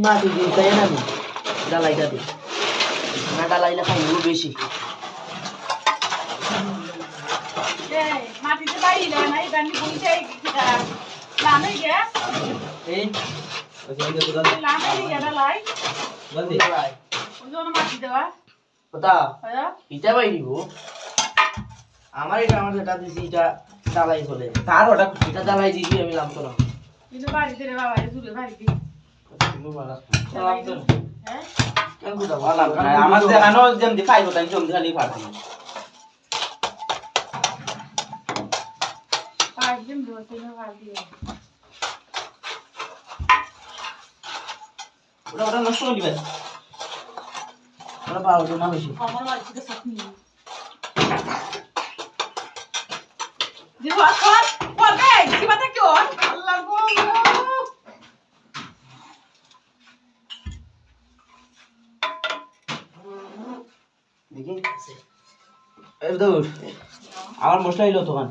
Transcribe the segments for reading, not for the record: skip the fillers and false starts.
মাটি দিই তাই না আমি ডালাইটা দিই না ডালাইলে খাইবো বেশি মাটিতে বাড়িলে নাই বানি বইতে কিটা লানাই গ্যাস এই ওই যে তো লানাই গ্যাস লাই বন্ধ লাই ওই জন্য মাটি দেওয়া কথা হ্যাঁ ইটা বাই দিব আমার যেটা দিছি এটা ডালাই চলে তার ওটা এটা ডালাই দিছি আমি লাভ তো না কিন্তু বাড়িতে রে বাবা জুলে বাড়িতে তুমি বলা লাভ তো হ্যাঁ কেন বুঝা আমার দেখানো যেমন খাইব তাই জমদি খালি ফাড়ছি পাঁচজন বসে না বাড়ি ওটা নষ্ট করে দিবেন ওরা বারোটা না বেশি আমার বাড়িতে সবনি দিও এখন করবে কি বাতা কি ওর আল্লাহ গো দেখি এই দৌড় আমার মশলা হইলো তখন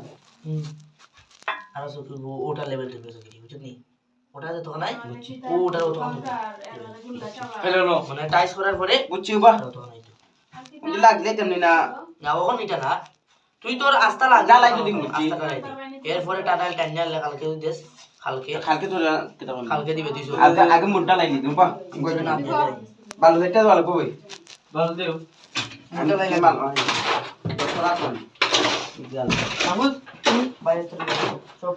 আর সব ওটা লেভেল থেকে দেখি বুঝছনি ওটা যে তখন নাই ওটা তো হ্যালো মানে টাইস করার পরে বুঝছি বা তখন আইতো লাগলে তেমনি না না ওখন এটা না তুই তোর আস্তা লাগা জ্বালাই তো দিবি। আস্তা লাগাই দি এরপরে টাটাল টেনজার কালকে দেশ কালকে খালকে তো কেটা কালকে দিবে 200 আগে আগে মুড্ডা লাইনি তুমি পা নাম দিয়ে ভালো দেখতে ভালো কই ভালো দেও মুড্ডা লাইলে ভালো তোরা কোন আমুদ বাইরে চলে সব